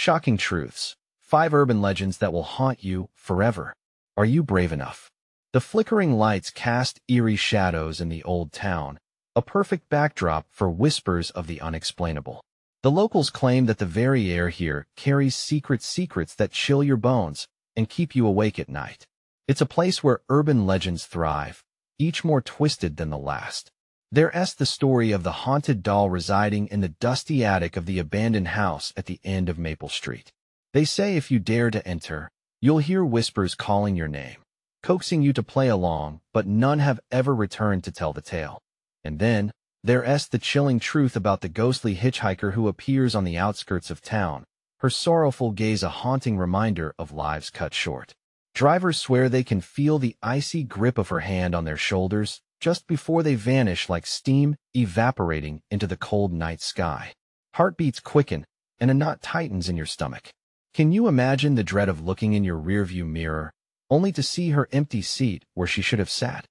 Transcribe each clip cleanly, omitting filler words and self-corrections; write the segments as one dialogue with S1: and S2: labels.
S1: Shocking truths. 5 urban legends that will haunt you forever. Are you brave enough? The flickering lights cast eerie shadows in the old town, a perfect backdrop for whispers of the unexplainable. The locals claim that the very air here carries secrets that chill your bones and keep you awake at night. It's a place where urban legends thrive, each more twisted than the last. There's the story of the haunted doll residing in the dusty attic of the abandoned house at the end of Maple Street. They say if you dare to enter, you'll hear whispers calling your name, coaxing you to play along, but none have ever returned to tell the tale. And then, there's the chilling truth about the ghostly hitchhiker who appears on the outskirts of town, her sorrowful gaze a haunting reminder of lives cut short. Drivers swear they can feel the icy grip of her hand on their shoulders just before they vanish like steam evaporating into the cold night sky. Heartbeats quicken, and a knot tightens in your stomach. Can you imagine the dread of looking in your rearview mirror, only to see her empty seat where she should have sat?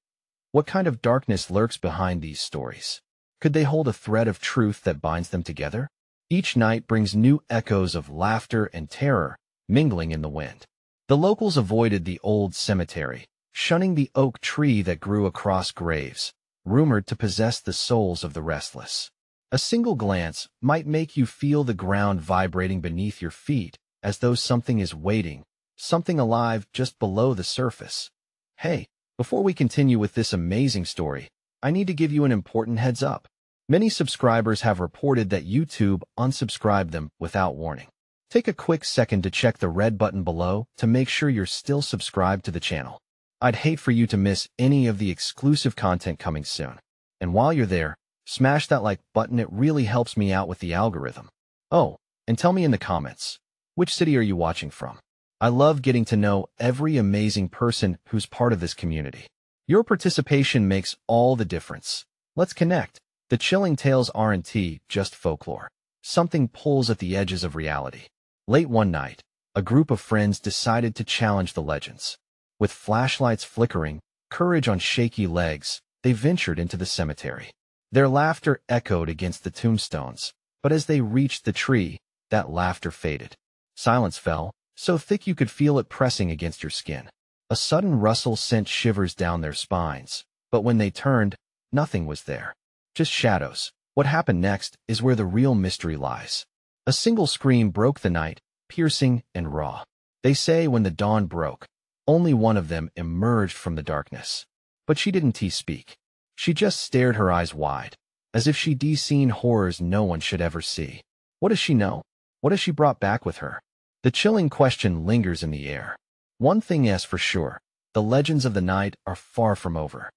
S1: What kind of darkness lurks behind these stories? Could they hold a thread of truth that binds them together? Each night brings new echoes of laughter and terror, mingling in the wind. The locals avoided the old cemetery, shunning the oak tree that grew across graves, rumored to possess the souls of the restless. A single glance might make you feel the ground vibrating beneath your feet, as though something is waiting, something alive just below the surface. Hey, before we continue with this amazing story, I need to give you an important heads up. Many subscribers have reported that YouTube unsubscribed them without warning. Take a quick second to check the red button below to make sure you're still subscribed to the channel. I'd hate for you to miss any of the exclusive content coming soon. And while you're there, smash that like button. It really helps me out with the algorithm. Oh, and tell me in the comments, which city are you watching from? I love getting to know every amazing person who's part of this community. Your participation makes all the difference. Let's connect. The chilling tales aren't just folklore. Something pulls at the edges of reality. Late one night, a group of friends decided to challenge the legends. With flashlights flickering, courage on shaky legs, they ventured into the cemetery. Their laughter echoed against the tombstones, but as they reached the tree, that laughter faded. Silence fell, so thick you could feel it pressing against your skin. A sudden rustle sent shivers down their spines, but when they turned, nothing was there. Just shadows. What happened next is where the real mystery lies. A single scream broke the night, piercing and raw. They say when the dawn broke, only one of them emerged from the darkness. But she didn't speak. She just stared, her eyes wide, as if she'd seen horrors no one should ever see. What does she know? What has she brought back with her? The chilling question lingers in the air. One thing is for sure, the legends of the night are far from over.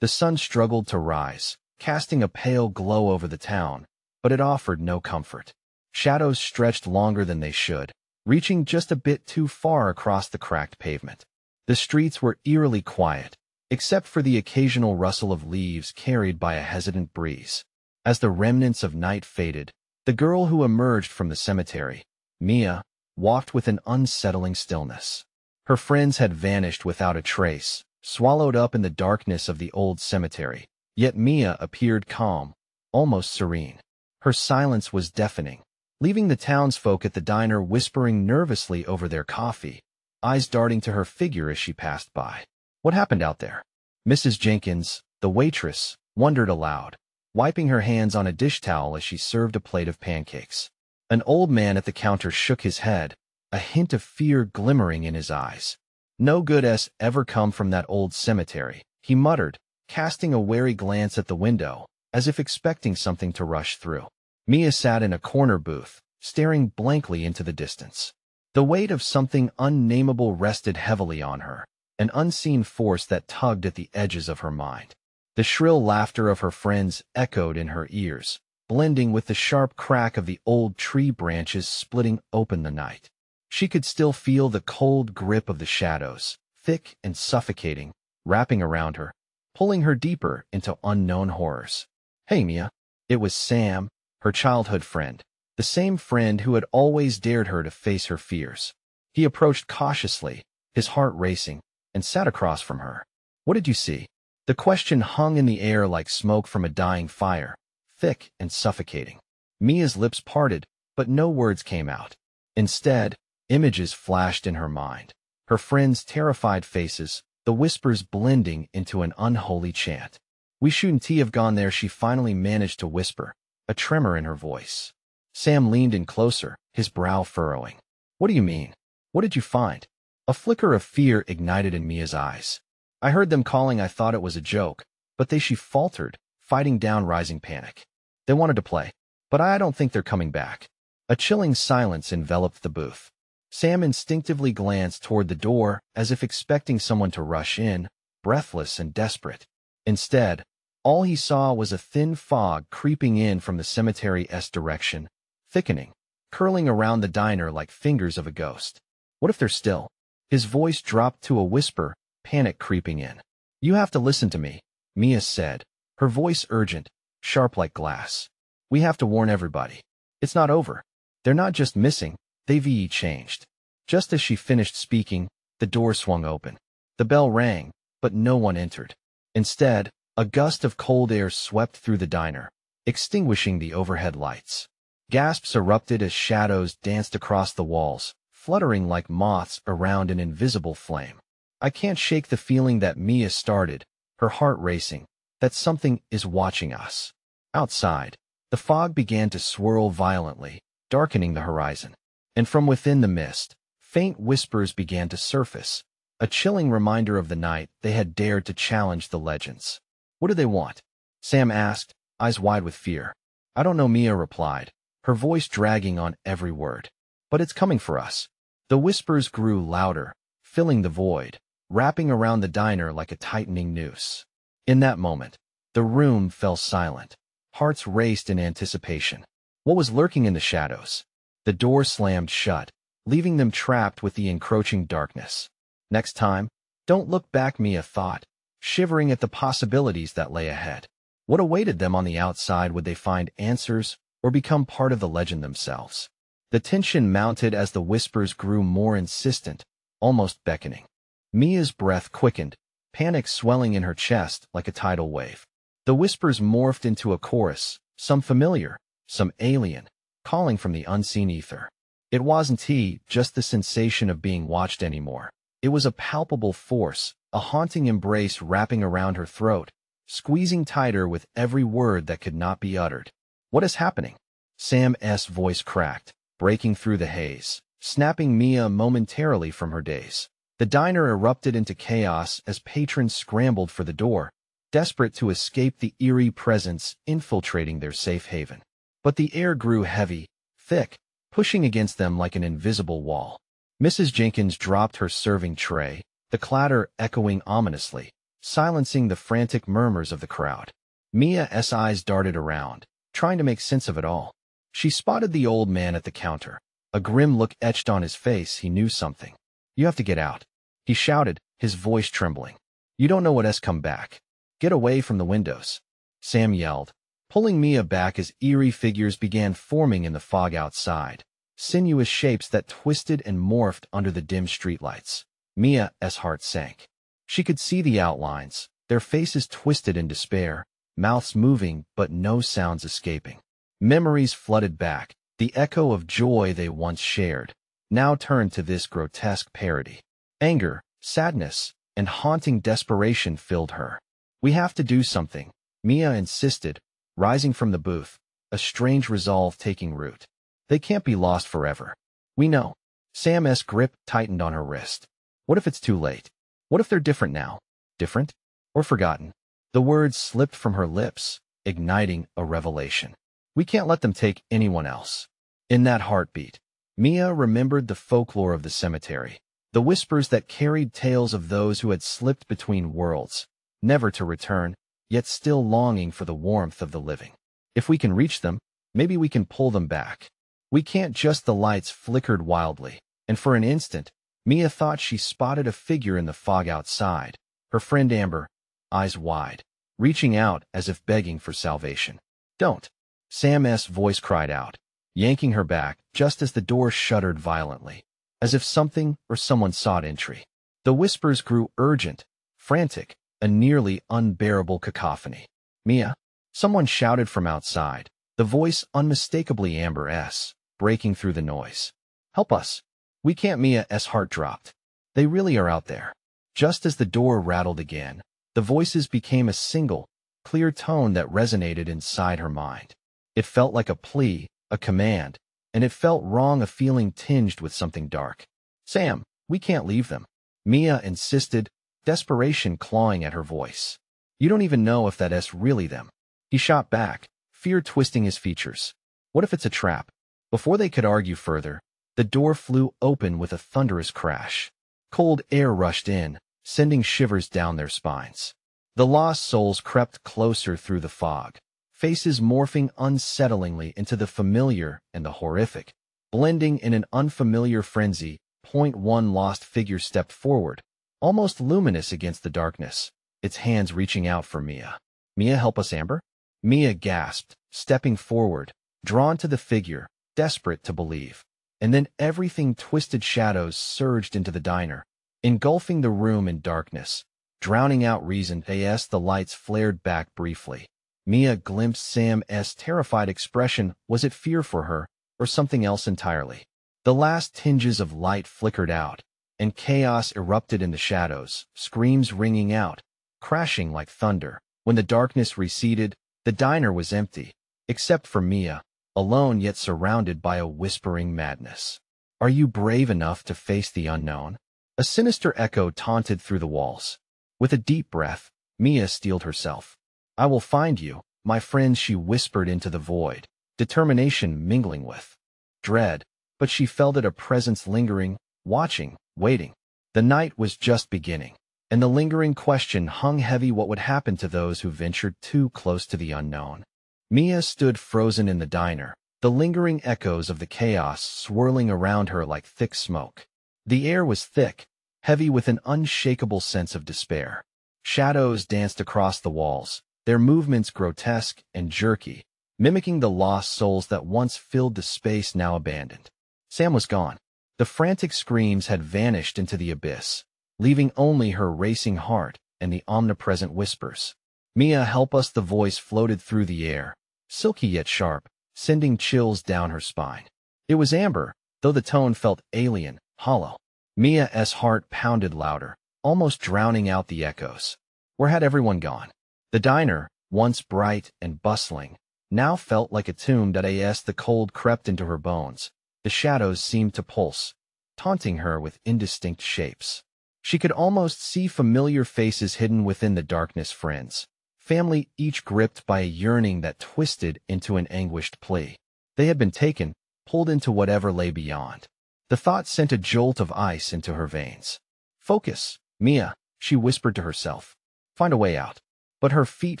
S1: The sun struggled to rise, casting a pale glow over the town, but it offered no comfort. Shadows stretched longer than they should, reaching just a bit too far across the cracked pavement. The streets were eerily quiet, except for the occasional rustle of leaves carried by a hesitant breeze. As the remnants of night faded, the girl who emerged from the cemetery, Mia, walked with an unsettling stillness. Her friends had vanished without a trace, swallowed up in the darkness of the old cemetery, yet Mia appeared calm, almost serene. Her silence was deafening, leaving the townsfolk at the diner whispering nervously over their coffee, eyes darting to her figure as she passed by. What happened out there? Mrs. Jenkins, the waitress, wondered aloud, wiping her hands on a dish towel as she served a plate of pancakes. An old man at the counter shook his head, a hint of fear glimmering in his eyes. No good's ever come from that old cemetery, he muttered, casting a wary glance at the window, as if expecting something to rush through. Mia sat in a corner booth, staring blankly into the distance. The weight of something unnameable rested heavily on her, an unseen force that tugged at the edges of her mind. The shrill laughter of her friends echoed in her ears, blending with the sharp crack of the old tree branches splitting open the night. She could still feel the cold grip of the shadows, thick and suffocating, wrapping around her, pulling her deeper into unknown horrors. Hey, Mia. It was Sam, her childhood friend, the same friend who had always dared her to face her fears. He approached cautiously, his heart racing, and sat across from her. What did you see? The question hung in the air like smoke from a dying fire, thick and suffocating. Mia's lips parted, but no words came out. Instead, images flashed in her mind. Her friends' terrified faces, the whispers blending into an unholy chant. "We shouldn't have gone there," she finally managed to whisper, a tremor in her voice. Sam leaned in closer, his brow furrowing. "What do you mean? What did you find?" A flicker of fear ignited in Mia's eyes. "I heard them calling. I thought it was a joke, but she faltered, fighting down rising panic. "They wanted to play, but I don't think they're coming back." A chilling silence enveloped the booth. Sam instinctively glanced toward the door as if expecting someone to rush in, breathless and desperate. Instead, all he saw was a thin fog creeping in from the cemetery's direction, thickening, curling around the diner like fingers of a ghost. "What if they're still?" His voice dropped to a whisper, panic creeping in. "You have to listen to me," Mia said, her voice urgent, sharp like glass. "We have to warn everybody. It's not over. They're not just missing, they've changed." Just as she finished speaking, the door swung open. The bell rang, but no one entered. Instead, a gust of cold air swept through the diner, extinguishing the overhead lights. Gasps erupted as shadows danced across the walls, fluttering like moths around an invisible flame. "I can't shake the feeling," that Mia started, her heart racing, "that something is watching us." Outside, the fog began to swirl violently, darkening the horizon. And from within the mist, faint whispers began to surface, a chilling reminder of the night they had dared to challenge the legends. "What do they want?" Sam asked, eyes wide with fear. "I don't know," Mia replied, her voice dragging on every word. "But it's coming for us." The whispers grew louder, filling the void, wrapping around the diner like a tightening noose. In that moment, the room fell silent. Hearts raced in anticipation. What was lurking in the shadows? The door slammed shut, leaving them trapped with the encroaching darkness. Next time, don't look back, Mia thought, shivering at the possibilities that lay ahead. What awaited them on the outside? Would they find answers or become part of the legend themselves? The tension mounted as the whispers grew more insistent, almost beckoning. Mia's breath quickened, panic swelling in her chest like a tidal wave. The whispers morphed into a chorus, some familiar, some alien, calling from the unseen ether. It wasn't just the sensation of being watched anymore. It was a palpable force, a haunting embrace wrapping around her throat, squeezing tighter with every word that could not be uttered. "What is happening?" Sam's voice cracked, breaking through the haze, snapping Mia momentarily from her daze. The diner erupted into chaos as patrons scrambled for the door, desperate to escape the eerie presence infiltrating their safe haven. But the air grew heavy, thick, pushing against them like an invisible wall. Mrs. Jenkins dropped her serving tray, the clatter echoing ominously, silencing the frantic murmurs of the crowd. Mia's eyes darted around, trying to make sense of it all. She spotted the old man at the counter, a grim look etched on his face. He knew something. "You have to get out," he shouted, his voice trembling. "You don't know what's come back. Get away from the windows," Sam yelled, pulling Mia back as eerie figures began forming in the fog outside, sinuous shapes that twisted and morphed under the dim streetlights. Mia's heart sank. She could see the outlines, their faces twisted in despair, mouths moving but no sounds escaping. Memories flooded back, the echo of joy they once shared, now turned to this grotesque parody. Anger, sadness, and haunting desperation filled her. "We have to do something," Mia insisted, rising from the booth, a strange resolve taking root. "They can't be lost forever." "We know." Sam's grip tightened on her wrist. "What if it's too late? What if they're different now? Different? Or forgotten?" The words slipped from her lips, igniting a revelation. "We can't let them take anyone else." In that heartbeat, Mia remembered the folklore of the cemetery, the whispers that carried tales of those who had slipped between worlds, never to return, yet still longing for the warmth of the living. If we can reach them, maybe we can pull them back. We can't just. The lights flickered wildly, and for an instant, Mia thought she spotted a figure in the fog outside, her friend Amber, eyes wide, reaching out as if begging for salvation. "Don't!" Sam's voice cried out, yanking her back just as the door shuddered violently, as if something or someone sought entry. The whispers grew urgent, frantic, a nearly unbearable cacophony. "Mia!" Someone shouted from outside, the voice unmistakably Amber's, breaking through the noise. Help us. We can't. Mia's heart dropped. They really are out there. Just as the door rattled again, the voices became a single, clear tone that resonated inside her mind. It felt like a plea, a command, and it felt wrong, a feeling tinged with something dark. Sam, we can't leave them. Mia insisted, desperation clawing at her voice. You don't even know if that's really them. He shot back, fear twisting his features. What if it's a trap? Before they could argue further, the door flew open with a thunderous crash. Cold air rushed in, sending shivers down their spines. The lost souls crept closer through the fog, faces morphing unsettlingly into the familiar and the horrific. Blending in an unfamiliar frenzy, one lost figure stepped forward, almost luminous against the darkness, its hands reaching out for Mia. Mia, help us, Amber? Mia gasped, stepping forward, drawn to the figure, desperate to believe. And then everything twisted. Shadows surged into the diner, engulfing the room in darkness, drowning out reason. As the lights flared back briefly, Mia glimpsed Sam's terrified expression. Was it fear for her, or something else entirely? The last tinges of light flickered out, and chaos erupted in the shadows, screams ringing out, crashing like thunder. When the darkness receded, the diner was empty, except for Mia, alone yet surrounded by a whispering madness. Are you brave enough to face the unknown? A sinister echo taunted through the walls. With a deep breath, Mia steeled herself. I will find you, my friends, she whispered into the void, determination mingling with dread, but she felt it, a presence lingering, watching, waiting. The night was just beginning, and the lingering question hung heavy: what would happen to those who ventured too close to the unknown? Mia stood frozen in the diner, the lingering echoes of the chaos swirling around her like thick smoke. The air was thick, heavy with an unshakable sense of despair. Shadows danced across the walls, their movements grotesque and jerky, mimicking the lost souls that once filled the space now abandoned. Sam was gone. The frantic screams had vanished into the abyss, leaving only her racing heart and the omnipresent whispers. Mia, help us. The voice floated through the air, silky yet sharp, sending chills down her spine. It was Amber, though the tone felt alien, hollow. Mia's heart pounded louder, almost drowning out the echoes. Where had everyone gone? The diner, once bright and bustling, now felt like a tomb. As the cold crept into her bones, the shadows seemed to pulse, taunting her with indistinct shapes. She could almost see familiar faces hidden within the darkness, friends, family, each gripped by a yearning that twisted into an anguished plea. They had been taken, pulled into whatever lay beyond. The thought sent a jolt of ice into her veins. Focus, Mia, she whispered to herself. Find a way out. But her feet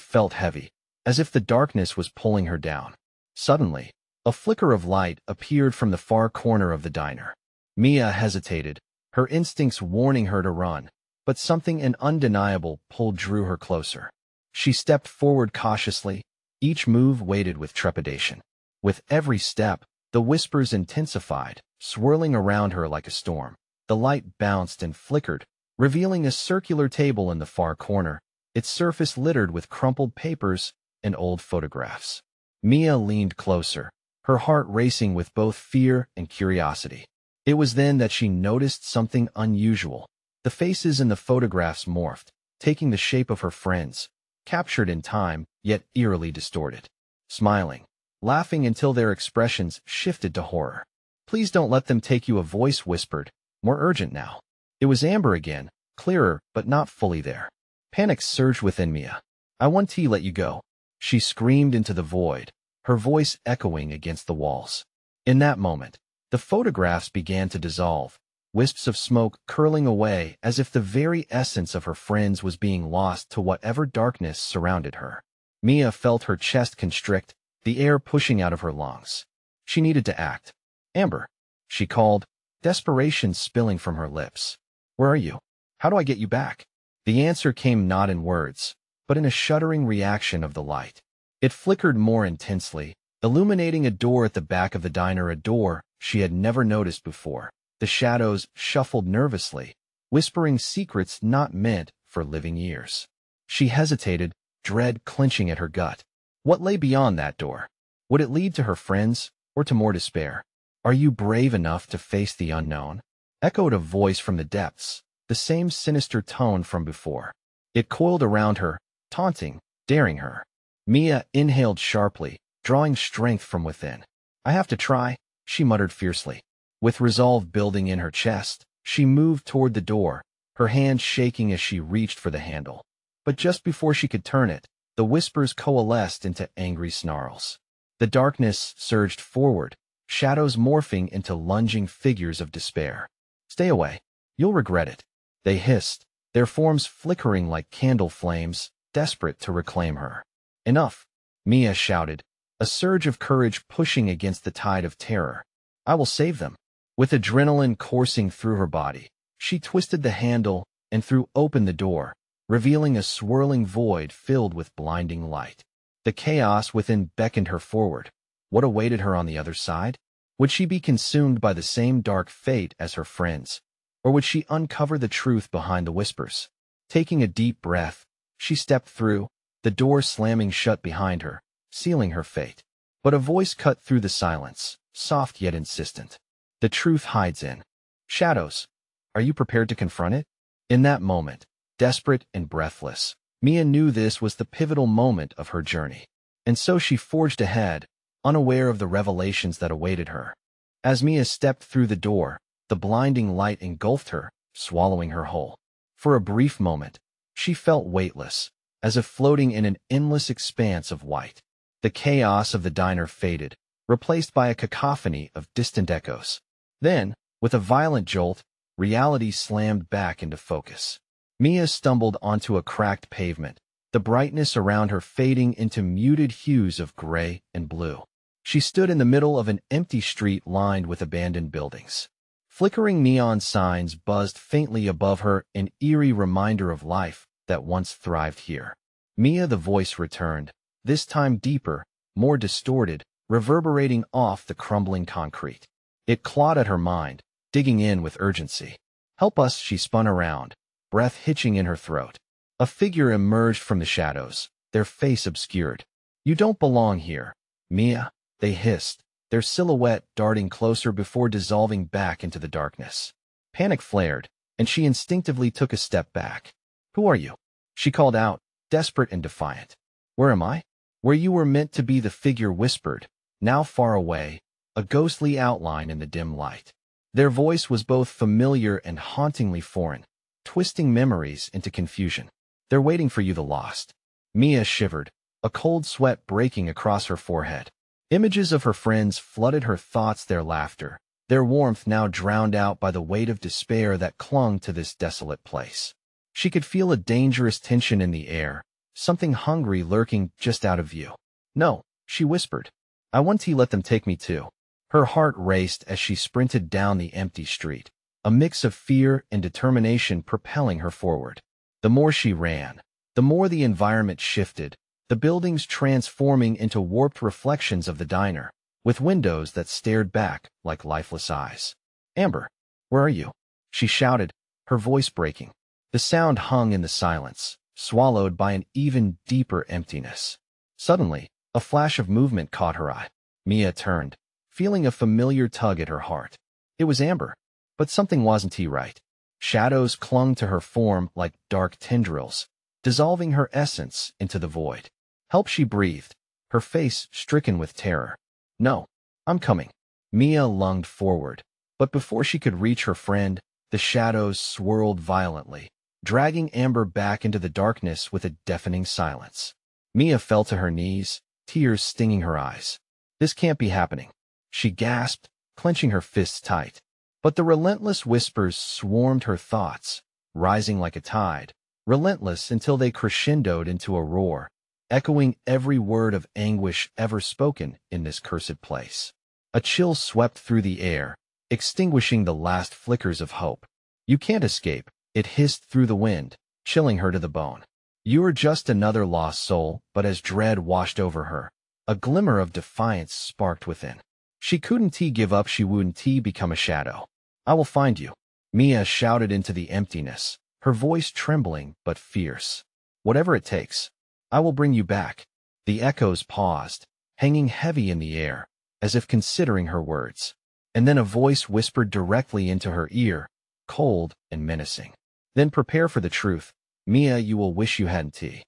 S1: felt heavy, as if the darkness was pulling her down. Suddenly, a flicker of light appeared from the far corner of the diner. Mia hesitated, her instincts warning her to run, but something undeniable pull drew her closer. She stepped forward cautiously, each move weighted with trepidation. With every step, the whispers intensified, swirling around her like a storm. The light bounced and flickered, revealing a circular table in the far corner, its surface littered with crumpled papers and old photographs. Mia leaned closer, her heart racing with both fear and curiosity. It was then that she noticed something unusual. The faces in the photographs morphed, taking the shape of her friends, captured in time, yet eerily distorted. Smiling, laughing until their expressions shifted to horror. Please don't let them take you, a voice whispered, more urgent now. It was Amber again, clearer but not fully there. Panic surged within Mia. I want to let you go, she screamed into the void, her voice echoing against the walls. In that moment, the photographs began to dissolve, wisps of smoke curling away as if the very essence of her friends was being lost to whatever darkness surrounded her. Mia felt her chest constrict, the air pushing out of her lungs. She needed to act. Amber, she called, desperation spilling from her lips. Where are you? How do I get you back? The answer came not in words, but in a shuddering reaction of the light. It flickered more intensely, illuminating a door at the back of the diner, a door she had never noticed before. The shadows shuffled nervously, whispering secrets not meant for living ears. She hesitated, dread clenching at her gut. What lay beyond that door? Would it lead to her friends, or to more despair? Are you brave enough to face the unknown? Echoed a voice from the depths, the same sinister tone from before. It coiled around her, taunting, daring her. Mia inhaled sharply, drawing strength from within. I have to try, she muttered fiercely. With resolve building in her chest, she moved toward the door, her hand shaking as she reached for the handle. But just before she could turn it, the whispers coalesced into angry snarls. The darkness surged forward, shadows morphing into lunging figures of despair. Stay away. You'll regret it. They hissed, their forms flickering like candle flames, desperate to reclaim her. Enough, Mia shouted, a surge of courage pushing against the tide of terror. I will save them. With adrenaline coursing through her body, she twisted the handle and threw open the door, revealing a swirling void filled with blinding light. The chaos within beckoned her forward. What awaited her on the other side? Would she be consumed by the same dark fate as her friends? Or would she uncover the truth behind the whispers? Taking a deep breath, she stepped through, the door slamming shut behind her, sealing her fate. But a voice cut through the silence, soft yet insistent. The truth hides in shadows. Are you prepared to confront it? In that moment, desperate and breathless, Mia knew this was the pivotal moment of her journey. And so she forged ahead, unaware of the revelations that awaited her. As Mia stepped through the door, the blinding light engulfed her, swallowing her whole. For a brief moment, she felt weightless, as if floating in an endless expanse of white. The chaos of the diner faded, replaced by a cacophony of distant echoes. Then, with a violent jolt, reality slammed back into focus. Mia stumbled onto a cracked pavement, the brightness around her fading into muted hues of gray and blue. She stood in the middle of an empty street lined with abandoned buildings. Flickering neon signs buzzed faintly above her, an eerie reminder of life that once thrived here. Mia, the voice returned, this time deeper, more distorted, reverberating off the crumbling concrete. It clawed at her mind, digging in with urgency. Help us, she spun around, breath hitching in her throat. A figure emerged from the shadows, their face obscured. You don't belong here, Mia, they hissed, their silhouette darting closer before dissolving back into the darkness. Panic flared, and she instinctively took a step back. Who are you? She called out, desperate and defiant. Where am I? Where you were meant to be, the figure whispered, now far away, a ghostly outline in the dim light. Their voice was both familiar and hauntingly foreign, twisting memories into confusion. They're waiting for you, the lost. Mia shivered, a cold sweat breaking across her forehead. Images of her friends flooded her thoughts, their laughter, their warmth now drowned out by the weight of despair that clung to this desolate place. She could feel a dangerous tension in the air, something hungry lurking just out of view. No, she whispered. I want to let them take me too. Her heart raced as she sprinted down the empty street, a mix of fear and determination propelling her forward. The more she ran, the more the environment shifted, the buildings transforming into warped reflections of the diner, with windows that stared back like lifeless eyes. Amber, where are you? She shouted, her voice breaking. The sound hung in the silence, swallowed by an even deeper emptiness. Suddenly, a flash of movement caught her eye. Mia turned, feeling a familiar tug at her heart. It was Amber, but something wasn't right. Shadows clung to her form like dark tendrils, dissolving her essence into the void. Help, she breathed, her face stricken with terror. No, I'm coming. Mia lunged forward, but before she could reach her friend, the shadows swirled violently, dragging Amber back into the darkness with a deafening silence. Mia fell to her knees, tears stinging her eyes. This can't be happening, she gasped, clenching her fists tight. But the relentless whispers swarmed her thoughts, rising like a tide, relentless until they crescendoed into a roar, echoing every word of anguish ever spoken in this cursed place. A chill swept through the air, extinguishing the last flickers of hope. You can't escape, it hissed through the wind, chilling her to the bone. You are just another lost soul, but as dread washed over her, a glimmer of defiance sparked within. She couldn't give up, she wouldn't become a shadow. I will find you, Mia shouted into the emptiness, her voice trembling but fierce. Whatever it takes, I will bring you back. The echoes paused, hanging heavy in the air, as if considering her words. And then a voice whispered directly into her ear, cold and menacing. Then prepare for the truth. Mia, you will wish you hadn't tea.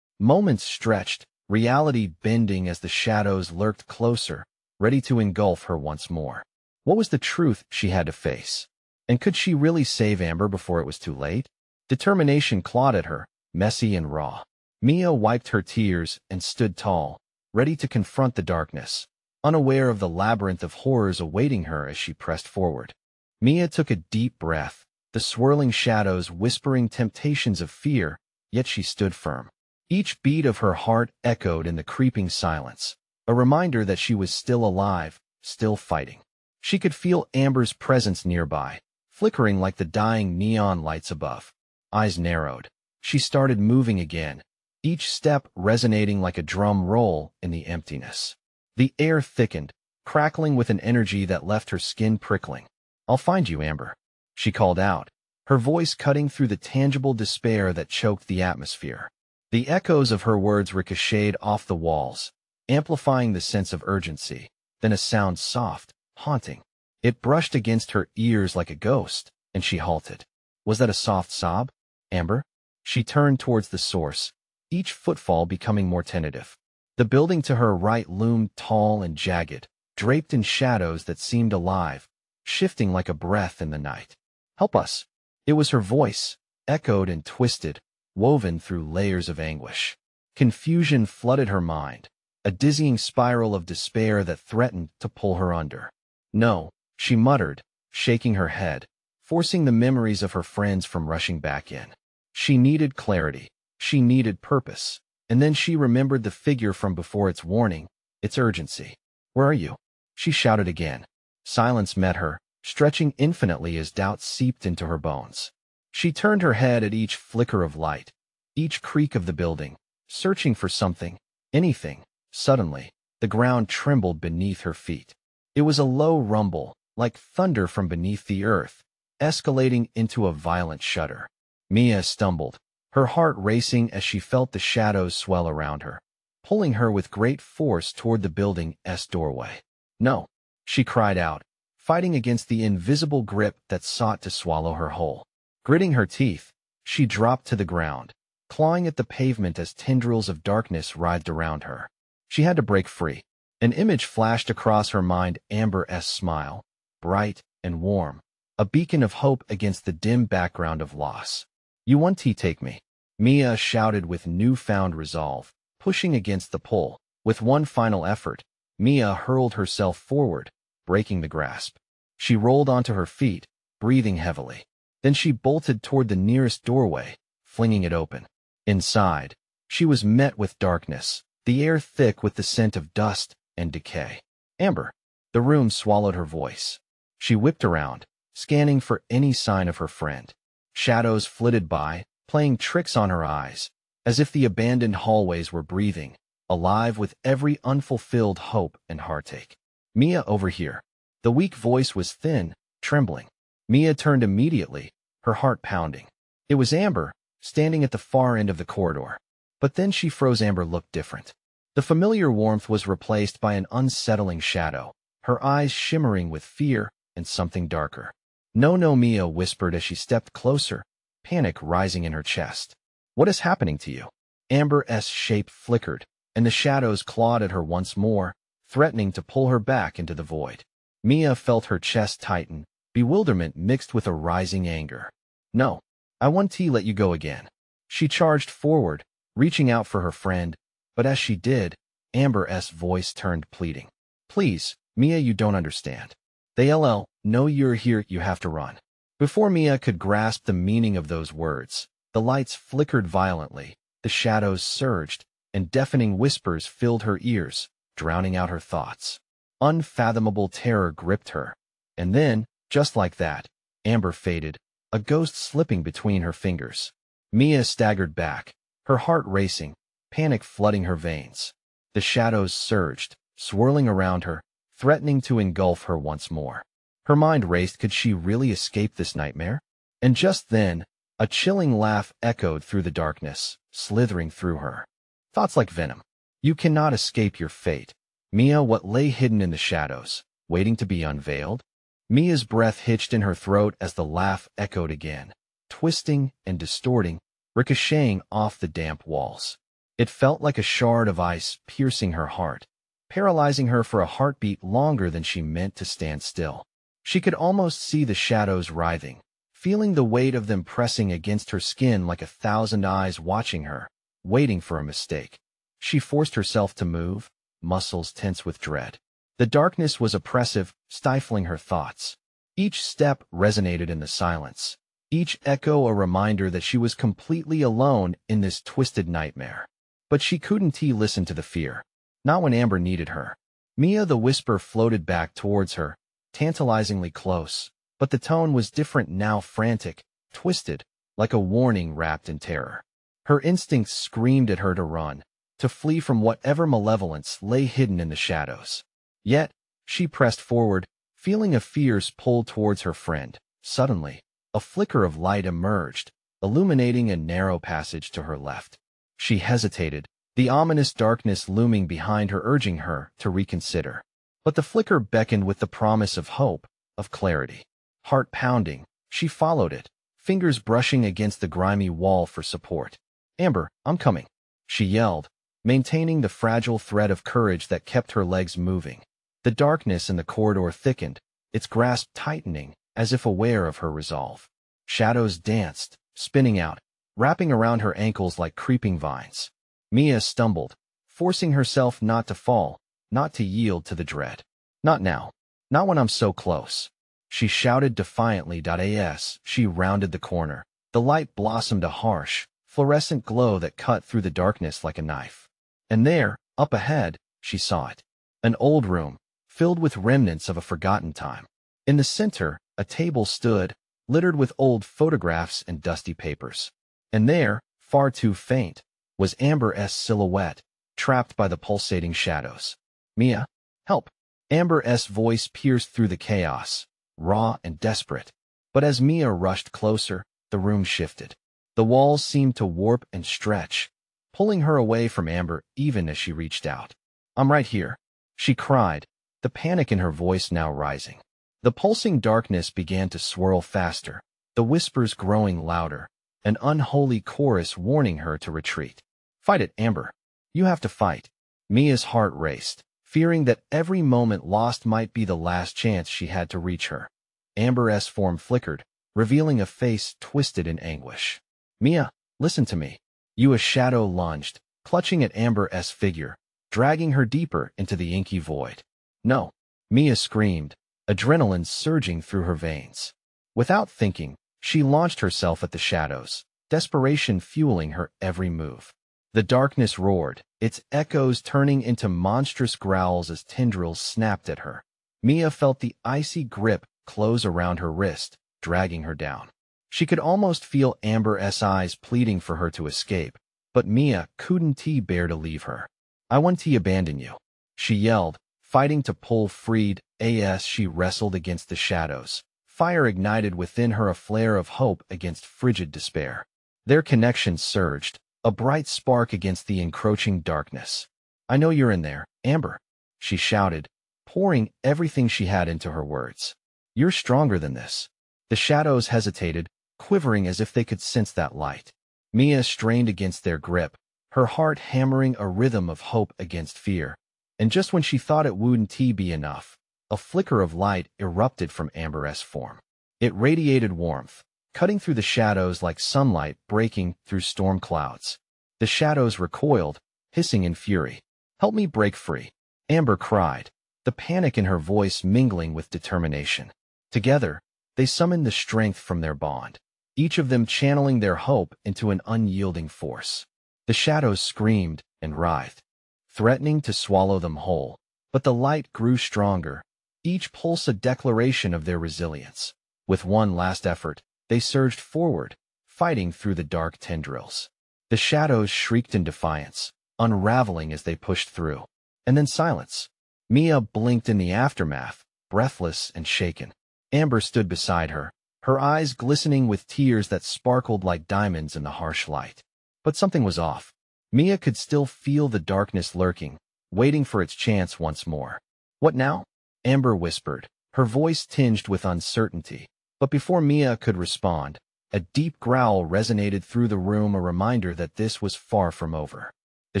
S1: Moments stretched, reality bending as the shadows lurked closer, ready to engulf her once more. What was the truth she had to face? And could she really save Amber before it was too late? Determination clawed at her, messy and raw. Mia wiped her tears and stood tall, ready to confront the darkness, unaware of the labyrinth of horrors awaiting her as she pressed forward. Mia took a deep breath, the swirling shadows whispering temptations of fear, yet she stood firm. Each beat of her heart echoed in the creeping silence, a reminder that she was still alive, still fighting. She could feel Amber's presence nearby, flickering like the dying neon lights above. Eyes narrowed. She started moving again, each step resonating like a drum roll in the emptiness. The air thickened, crackling with an energy that left her skin prickling. I'll find you, Amber, she called out, her voice cutting through the tangible despair that choked the atmosphere. The echoes of her words ricocheted off the walls, amplifying the sense of urgency. Then a sound soft, haunting. It brushed against her ears like a ghost, and she halted. Was that a soft sob, Amber? She turned towards the source, each footfall becoming more tentative. The building to her right loomed tall and jagged, draped in shadows that seemed alive, shifting like a breath in the night. Help us! It was her voice, echoed and twisted, woven through layers of anguish. Confusion flooded her mind, a dizzying spiral of despair that threatened to pull her under. No, she muttered, shaking her head, forcing the memories of her friends from rushing back in. She needed clarity. She needed purpose. And then she remembered the figure from before, its warning, its urgency. Where are you? She shouted again. Silence met her, stretching infinitely as doubt seeped into her bones. She turned her head at each flicker of light, each creak of the building, searching for something, anything. Suddenly, the ground trembled beneath her feet. It was a low rumble, like thunder from beneath the earth, escalating into a violent shudder. Mia stumbled, her heart racing as she felt the shadows swell around her, pulling her with great force toward the building's doorway. No, she cried out, fighting against the invisible grip that sought to swallow her whole. Gritting her teeth, she dropped to the ground, clawing at the pavement as tendrils of darkness writhed around her. She had to break free. An image flashed across her mind, Amber's smile, bright and warm, a beacon of hope against the dim background of loss. You want tea, take me, Mia shouted with newfound resolve, pushing against the pull. With one final effort, Mia hurled herself forward, breaking the grasp. She rolled onto her feet, breathing heavily. Then she bolted toward the nearest doorway, flinging it open. Inside, she was met with darkness, the air thick with the scent of dust and decay. Amber. The room swallowed her voice. She whipped around, scanning for any sign of her friend. Shadows flitted by, playing tricks on her eyes, as if the abandoned hallways were breathing, alive with every unfulfilled hope and heartache. Mia, over here. The weak voice was thin, trembling. Mia turned immediately, her heart pounding. It was Amber, standing at the far end of the corridor. But then she froze. Amber looked different. The familiar warmth was replaced by an unsettling shadow, her eyes shimmering with fear and something darker. No, no, Mia whispered as she stepped closer, panic rising in her chest. What is happening to you? Amber's shape flickered, and the shadows clawed at her once more, threatening to pull her back into the void. Mia felt her chest tighten, bewilderment mixed with a rising anger. No, I want to let you go again. She charged forward, reaching out for her friend, but as she did, Amber's voice turned pleading. Please, Mia, you don't understand. They know you're here, you have to run. Before Mia could grasp the meaning of those words, the lights flickered violently, the shadows surged, and deafening whispers filled her ears, drowning out her thoughts. Unfathomable terror gripped her. And then, just like that, Amber faded, a ghost slipping between her fingers. Mia staggered back, her heart racing, panic flooding her veins. The shadows surged, swirling around her, threatening to engulf her once more. Her mind raced. Could she really escape this nightmare? And just then, a chilling laugh echoed through the darkness, slithering through her. Thoughts like venom. You cannot escape your fate. Mia, what lay hidden in the shadows, waiting to be unveiled? Mia's breath hitched in her throat as the laugh echoed again, twisting and distorting, ricocheting off the damp walls. It felt like a shard of ice piercing her heart, paralyzing her for a heartbeat longer than she meant to stand still. She could almost see the shadows writhing, feeling the weight of them pressing against her skin like 1,000 eyes watching her, waiting for a mistake. She forced herself to move, muscles tense with dread. The darkness was oppressive, stifling her thoughts. Each step resonated in the silence, each echo a reminder that she was completely alone in this twisted nightmare. But she couldn't listen to the fear, not when Amber needed her. Mia, the whisper floated back towards her, tantalizingly close, but the tone was different now, frantic, twisted, like a warning wrapped in terror. Her instincts screamed at her to run, to flee from whatever malevolence lay hidden in the shadows. Yet, she pressed forward, feeling a fierce pull towards her friend. Suddenly, a flicker of light emerged, illuminating a narrow passage to her left. She hesitated, the ominous darkness looming behind her urging her to reconsider. But the flicker beckoned with the promise of hope, of clarity. Heart pounding, she followed it, fingers brushing against the grimy wall for support. "Amber, I'm coming," she yelled, maintaining the fragile thread of courage that kept her legs moving. The darkness in the corridor thickened, its grasp tightening, as if aware of her resolve. Shadows danced, spinning out, wrapping around her ankles like creeping vines. Mia stumbled, forcing herself not to fall, not to yield to the dread. "Not now. Not when I'm so close," she shouted defiantly. As she rounded the corner, the light blossomed a harsh, fluorescent glow that cut through the darkness like a knife. And there, up ahead, she saw it. An old room, filled with remnants of a forgotten time. In the center, a table stood, littered with old photographs and dusty papers. And there, far too faint, was Amber's silhouette, trapped by the pulsating shadows. "Mia, help!" Amber's voice pierced through the chaos, raw and desperate. But as Mia rushed closer, the room shifted. The walls seemed to warp and stretch, pulling her away from Amber even as she reached out. "I'm right here," she cried, the panic in her voice now rising. The pulsing darkness began to swirl faster, the whispers growing louder, an unholy chorus warning her to retreat. "Fight it, Amber. You have to fight." Mia's heart raced, fearing that every moment lost might be the last chance she had to reach her. Amber's form flickered, revealing a face twisted in anguish. "Mia, listen to me." A shadow lunged, clutching at Amber's figure, dragging her deeper into the inky void. "No," Mia screamed, adrenaline surging through her veins. Without thinking, she launched herself at the shadows, desperation fueling her every move. The darkness roared, its echoes turning into monstrous growls as tendrils snapped at her. Mia felt the icy grip close around her wrist, dragging her down. She could almost feel Amber's eyes pleading for her to escape, but Mia couldn't bear to leave her. "I won't abandon you," she yelled, fighting to pull freed as she wrestled against the shadows. Fire ignited within her, a flare of hope against frigid despair. Their connection surged, a bright spark against the encroaching darkness. "I know you're in there, Amber," she shouted, pouring everything she had into her words. "You're stronger than this." The shadows hesitated, quivering as if they could sense that light. Mia strained against their grip, her heart hammering a rhythm of hope against fear. And just when she thought it wouldn't be enough, a flicker of light erupted from Amber's form. It radiated warmth, cutting through the shadows like sunlight breaking through storm clouds. The shadows recoiled, hissing in fury. "Help me break free," Amber cried, the panic in her voice mingling with determination. Together, they summoned the strength from their bond, each of them channeling their hope into an unyielding force. The shadows screamed and writhed, threatening to swallow them whole, but the light grew stronger, each pulse a declaration of their resilience. With one last effort, they surged forward, fighting through the dark tendrils. The shadows shrieked in defiance, unraveling as they pushed through. And then silence. Mia blinked in the aftermath, breathless and shaken. Amber stood beside her, her eyes glistening with tears that sparkled like diamonds in the harsh light. But something was off. Mia could still feel the darkness lurking, waiting for its chance once more. "What now?" Amber whispered, her voice tinged with uncertainty. But before Mia could respond, a deep growl resonated through the room, a reminder that this was far from over. The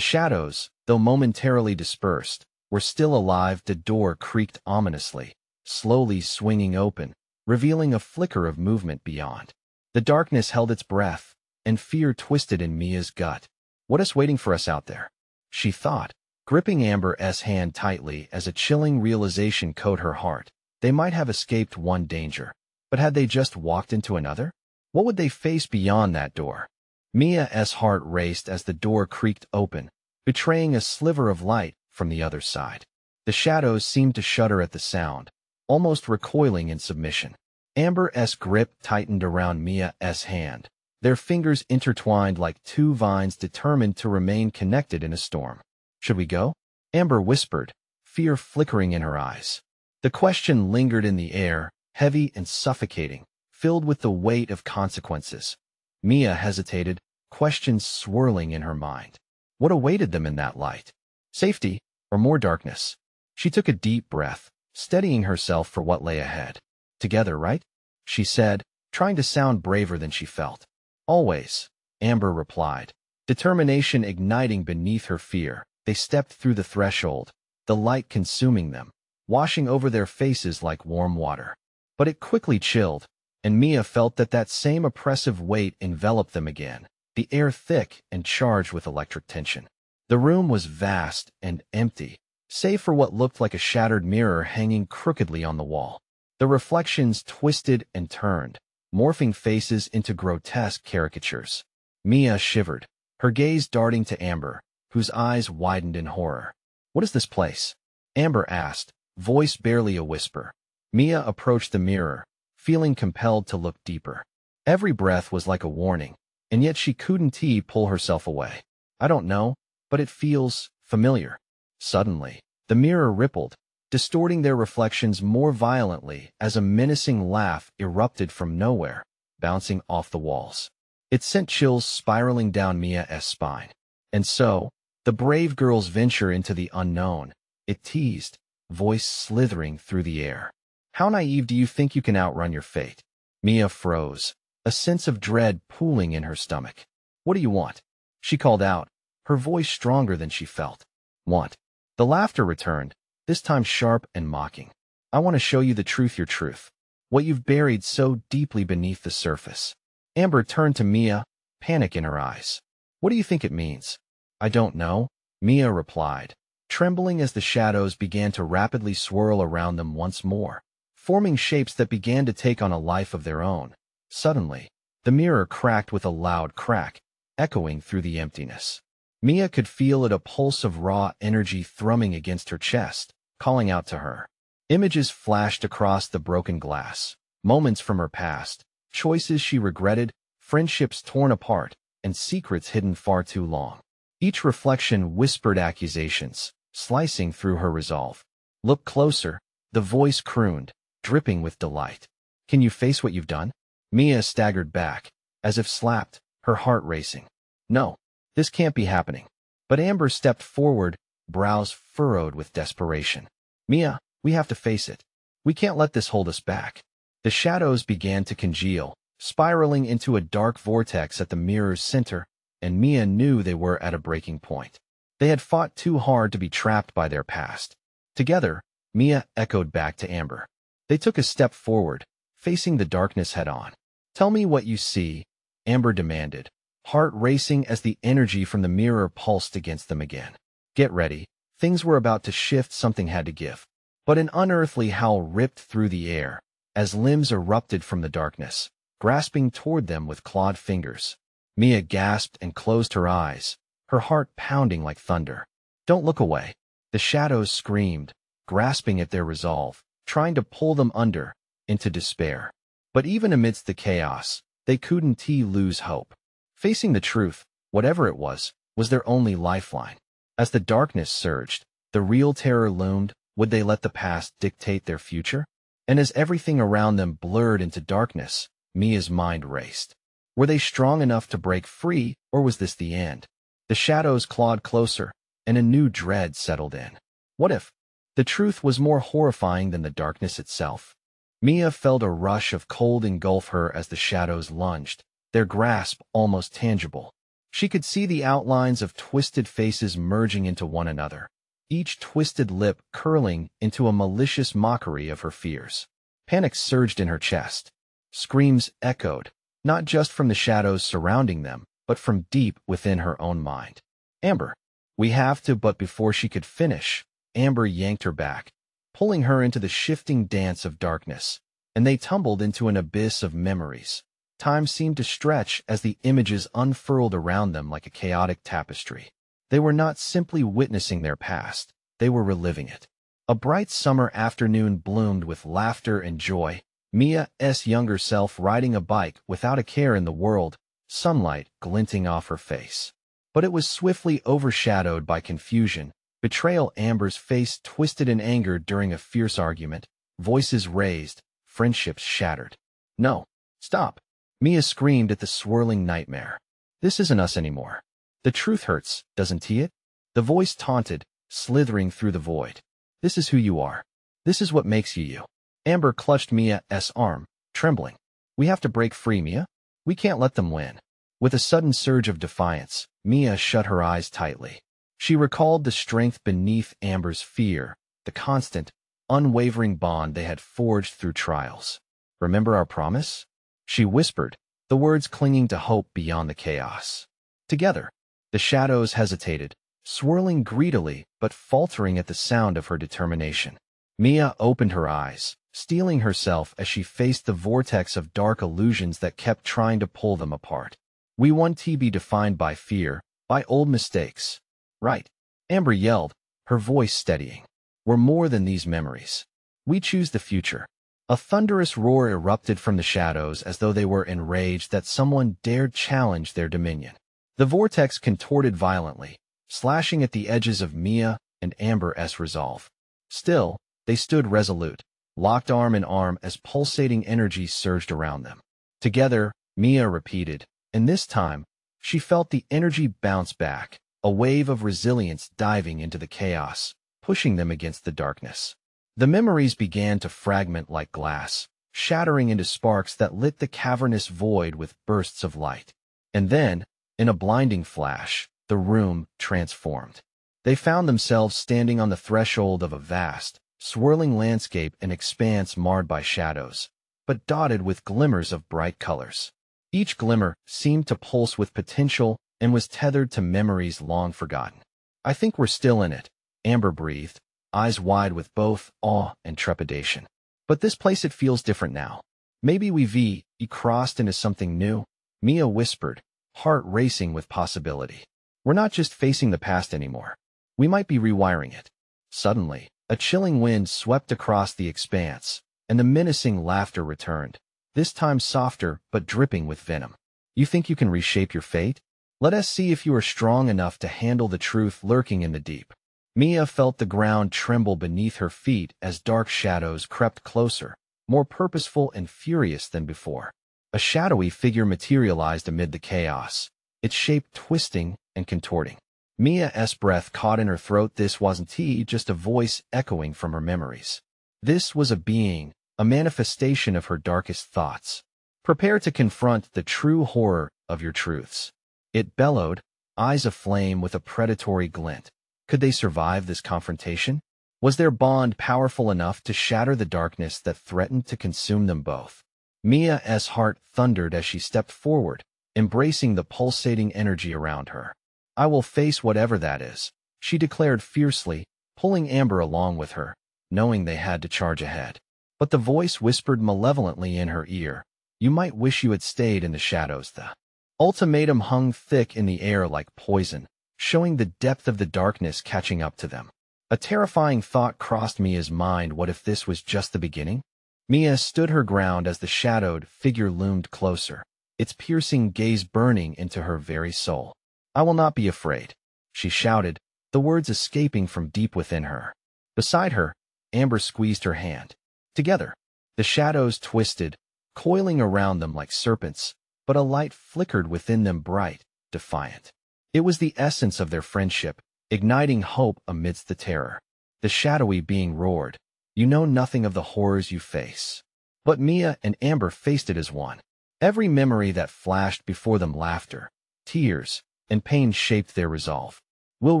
S1: shadows, though momentarily dispersed, were still alive. The door creaked ominously, slowly swinging open, revealing a flicker of movement beyond. The darkness held its breath, and fear twisted in Mia's gut. What is waiting for us out there? She thought, gripping Amber's hand tightly as a chilling realization coated her heart. They might have escaped one danger, but had they just walked into another? What would they face beyond that door? Mia's heart raced as the door creaked open, betraying a sliver of light from the other side. The shadows seemed to shudder at the sound, almost recoiling in submission. Amber's grip tightened around Mia's hand, their fingers intertwined like two vines determined to remain connected in a storm. Should we go? Amber whispered, fear flickering in her eyes. The question lingered in the air, heavy and suffocating, filled with the weight of consequences. Mia hesitated, questions swirling in her mind. What awaited them in that light? Safety, or more darkness? She took a deep breath, steadying herself for what lay ahead. Together, right? She said, trying to sound braver than she felt. Always, Amber replied, determination igniting beneath her fear. They stepped through the threshold, the light consuming them, washing over their faces like warm water. But it quickly chilled, and Mia felt that same oppressive weight enveloped them again, the air thick and charged with electric tension. The room was vast and empty, save for what looked like a shattered mirror hanging crookedly on the wall. The reflections twisted and turned, morphing faces into grotesque caricatures. Mia shivered, her gaze darting to Amber, whose eyes widened in horror. What is this place? Amber asked, voice barely a whisper. Mia approached the mirror, feeling compelled to look deeper. Every breath was like a warning, and yet she couldn't pull herself away. I don't know, but it feels familiar. Suddenly, the mirror rippled, distorting their reflections more violently as a menacing laugh erupted from nowhere, bouncing off the walls. It sent chills spiraling down Mia's spine. And so, the brave girls venture into the unknown, it teased, voice slithering through the air. How naive do you think you can outrun your fate? Mia froze, a sense of dread pooling in her stomach. What do you want? She called out, her voice stronger than she felt. Want? The laughter returned, this time sharp and mocking. I want to show you the truth, your truth. What you've buried so deeply beneath the surface. Amber turned to Mia, panic in her eyes. What do you think it means? I don't know, Mia replied, trembling as the shadows began to rapidly swirl around them once more, forming shapes that began to take on a life of their own. Suddenly, the mirror cracked with a loud crack, echoing through the emptiness. Mia could feel it, a pulse of raw energy thrumming against her chest, calling out to her. Images flashed across the broken glass, moments from her past, choices she regretted, friendships torn apart, and secrets hidden far too long. Each reflection whispered accusations, slicing through her resolve. Look closer, the voice crooned, dripping with delight. Can you face what you've done? Mia staggered back, as if slapped, her heart racing. No, this can't be happening. But Amber stepped forward, brows furrowed with desperation. Mia, we have to face it. We can't let this hold us back. The shadows began to congeal, spiraling into a dark vortex at the mirror's center, and Mia knew they were at a breaking point. They had fought too hard to be trapped by their past. Together, Mia echoed back to Amber. They took a step forward, facing the darkness head-on. Tell me what you see, Amber demanded, heart racing as the energy from the mirror pulsed against them again. Get ready, things were about to shift, something had to give. But an unearthly howl ripped through the air, as limbs erupted from the darkness, grasping toward them with clawed fingers. Mia gasped and closed her eyes, her heart pounding like thunder. Don't look away. The shadows screamed, grasping at their resolve, trying to pull them under, into despair. But even amidst the chaos, they couldn't lose hope. Facing the truth, whatever it was their only lifeline. As the darkness surged, the real terror loomed. Would they let the past dictate their future? And as everything around them blurred into darkness, Mia's mind raced. Were they strong enough to break free, or was this the end? The shadows clawed closer, and a new dread settled in. What if? The truth was more horrifying than the darkness itself. Mia felt a rush of cold engulf her as the shadows lunged, their grasp almost tangible. She could see the outlines of twisted faces merging into one another, each twisted lip curling into a malicious mockery of her fears. Panic surged in her chest. Screams echoed, not just from the shadows surrounding them, but from deep within her own mind. Amber, we have to, but before she could finish, Amber yanked her back, pulling her into the shifting dance of darkness, and they tumbled into an abyss of memories. Time seemed to stretch as the images unfurled around them like a chaotic tapestry. They were not simply witnessing their past, they were reliving it. A bright summer afternoon bloomed with laughter and joy, Mia's younger self riding a bike without a care in the world, sunlight glinting off her face. But it was swiftly overshadowed by confusion, betrayal. Amber's face twisted in anger during a fierce argument, voices raised, friendships shattered. No, stop, Mia screamed at the swirling nightmare. This isn't us anymore. The truth hurts, doesn't it? The voice taunted, slithering through the void. This is who you are. This is what makes you you. Amber clutched Mia's arm, trembling. We have to break free, Mia. We can't let them win. With a sudden surge of defiance, Mia shut her eyes tightly. She recalled the strength beneath Amber's fear, the constant, unwavering bond they had forged through trials. Remember our promise? She whispered, the words clinging to hope beyond the chaos. Together, the shadows hesitated, swirling greedily but faltering at the sound of her determination. Mia opened her eyes, steeling herself as she faced the vortex of dark illusions that kept trying to pull them apart. We want to be defined by fear, by old mistakes. Right, Amber yelled, her voice steadying. We're more than these memories. We choose the future. A thunderous roar erupted from the shadows as though they were enraged that someone dared challenge their dominion. The vortex contorted violently, slashing at the edges of Mia and Amber's resolve. Still, they stood resolute, locked arm in arm as pulsating energy surged around them. Together, Mia repeated, and this time, she felt the energy bounce back, a wave of resilience diving into the chaos, pushing them against the darkness. The memories began to fragment like glass, shattering into sparks that lit the cavernous void with bursts of light. And then, in a blinding flash, the room transformed. They found themselves standing on the threshold of a vast, swirling landscape, an expanse marred by shadows, but dotted with glimmers of bright colors. Each glimmer seemed to pulse with potential and was tethered to memories long forgotten. I think we're still in it, Amber breathed, eyes wide with both awe and trepidation. But this place, it feels different now. Maybe we've crossed into something new, Mia whispered, heart racing with possibility. We're not just facing the past anymore. We might be rewiring it. Suddenly, a chilling wind swept across the expanse, and the menacing laughter returned, this time softer but dripping with venom. You think you can reshape your fate? Let us see if you are strong enough to handle the truth lurking in the deep. Mia felt the ground tremble beneath her feet as dark shadows crept closer, more purposeful and furious than before. A shadowy figure materialized amid the chaos, its shape twisting and contorting. Mia's breath caught in her throat. This wasn't just a voice echoing from her memories. This was a being, a manifestation of her darkest thoughts. Prepare to confront the true horror of your truths. It bellowed, eyes aflame with a predatory glint. Could they survive this confrontation? Was their bond powerful enough to shatter the darkness that threatened to consume them both? Mia's heart thundered as she stepped forward, embracing the pulsating energy around her. I will face whatever that is, she declared fiercely, pulling Amber along with her, knowing they had to charge ahead. But the voice whispered malevolently in her ear, you might wish you had stayed in the shadows. The ultimatum hung thick in the air like poison, showing the depth of the darkness catching up to them. A terrifying thought crossed Mia's mind. What if this was just the beginning? Mia stood her ground as the shadowed figure loomed closer, its piercing gaze burning into her very soul. I will not be afraid, she shouted, the words escaping from deep within her. Beside her, Amber squeezed her hand. Together, the shadows twisted, coiling around them like serpents, but a light flickered within them, bright, defiant. It was the essence of their friendship, igniting hope amidst the terror. The shadowy being roared. You know nothing of the horrors you face. But Mia and Amber faced it as one. Every memory that flashed before them, laughter, tears, and pain shaped their resolve. We'll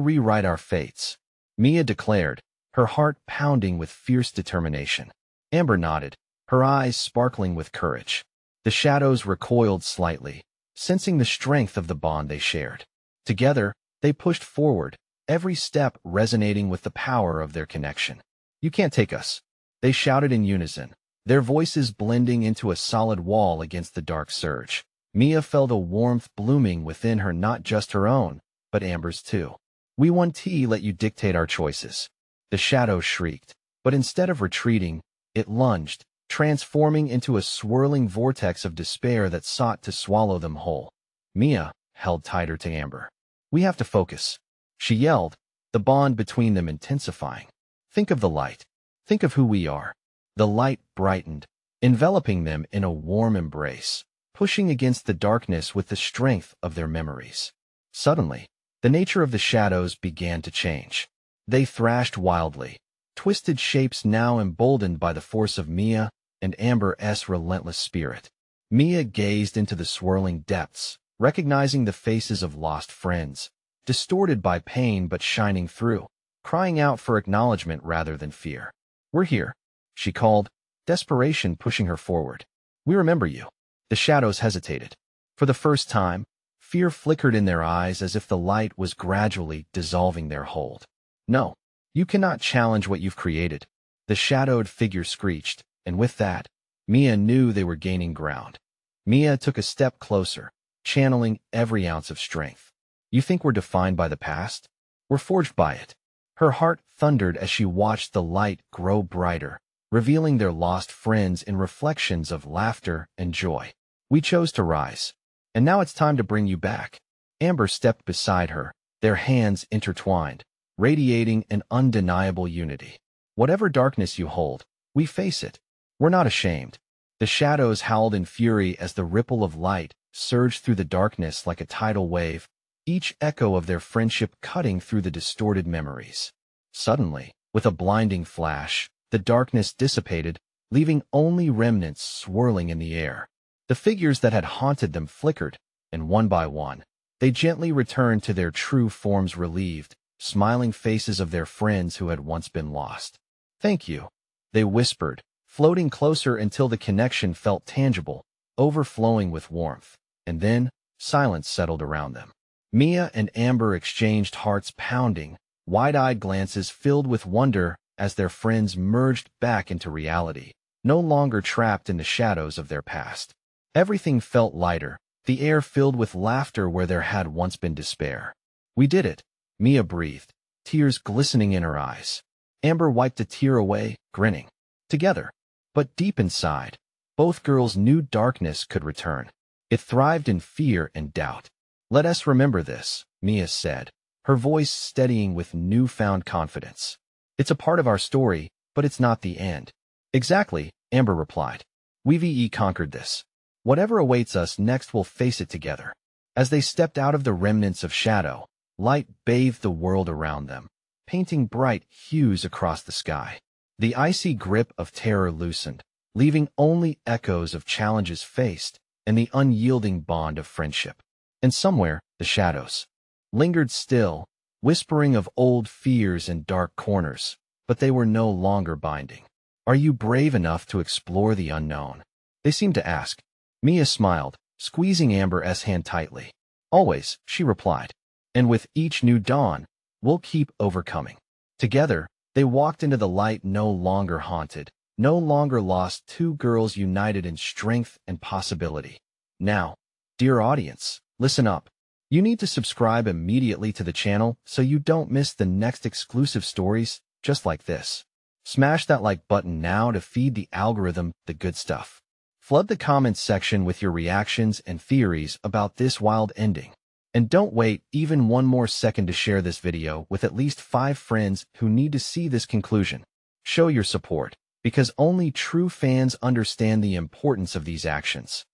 S1: rewrite our fates, Mia declared, her heart pounding with fierce determination. Amber nodded, her eyes sparkling with courage. The shadows recoiled slightly, sensing the strength of the bond they shared. Together, they pushed forward, every step resonating with the power of their connection. You can't take us, they shouted in unison, their voices blending into a solid wall against the dark surge. Mia felt a warmth blooming within her, not just her own, but Amber's too. We won't let you dictate our choices. The shadow shrieked, but instead of retreating, it lunged, transforming into a swirling vortex of despair that sought to swallow them whole. Mia held tighter to Amber. We have to focus, she yelled, the bond between them intensifying. Think of the light. Think of who we are. The light brightened, enveloping them in a warm embrace, pushing against the darkness with the strength of their memories. Suddenly, the nature of the shadows began to change. They thrashed wildly, twisted shapes now emboldened by the force of Mia and Amber's relentless spirit. Mia gazed into the swirling depths, recognizing the faces of lost friends, distorted by pain but shining through, crying out for acknowledgement rather than fear. We're here, she called, desperation pushing her forward. We remember you. The shadows hesitated. For the first time, fear flickered in their eyes as if the light was gradually dissolving their hold. No, you cannot challenge what you've created, the shadowed figure screeched, and with that, Mia knew they were gaining ground. Mia took a step closer, channeling every ounce of strength. You think we're defined by the past? We're forged by it. Her heart thundered as she watched the light grow brighter, revealing their lost friends in reflections of laughter and joy. We chose to rise, and now it's time to bring you back. Amber stepped beside her, their hands intertwined, radiating an undeniable unity. Whatever darkness you hold, we face it. We're not ashamed. The shadows howled in fury as the ripple of light surged through the darkness like a tidal wave, each echo of their friendship cutting through the distorted memories. Suddenly, with a blinding flash, the darkness dissipated, leaving only remnants swirling in the air. The figures that had haunted them flickered, and one by one, they gently returned to their true forms, relieved, smiling faces of their friends who had once been lost. Thank you, they whispered, floating closer until the connection felt tangible, overflowing with warmth, and then silence settled around them. Mia and Amber exchanged hearts pounding, wide-eyed glances filled with wonder as their friends merged back into reality, no longer trapped in the shadows of their past. Everything felt lighter, the air filled with laughter where there had once been despair. We did it, Mia breathed, tears glistening in her eyes. Amber wiped a tear away, grinning. Together, but deep inside, both girls knew darkness could return. It thrived in fear and doubt. Let us remember this, Mia said, her voice steadying with newfound confidence. It's a part of our story, but it's not the end. Exactly, Amber replied. We've conquered this. Whatever awaits us next, we'll face it together. As they stepped out of the remnants of shadow, light bathed the world around them, painting bright hues across the sky. The icy grip of terror loosened, leaving only echoes of challenges faced and the unyielding bond of friendship. And somewhere, the shadows lingered still, whispering of old fears and dark corners, but they were no longer binding. Are you brave enough to explore the unknown? They seemed to ask. Mia smiled, squeezing Amber's hand tightly. Always, she replied. And with each new dawn, we'll keep overcoming. Together, they walked into the light, no longer haunted, no longer lost, two girls united in strength and possibility. Now, dear audience, listen up. You need to subscribe immediately to the channel so you don't miss the next exclusive stories just like this. Smash that like button now to feed the algorithm the good stuff. Flood the comments section with your reactions and theories about this wild ending. And don't wait even one more second to share this video with at least 5 friends who need to see this conclusion. Show your support, because only true fans understand the importance of these actions.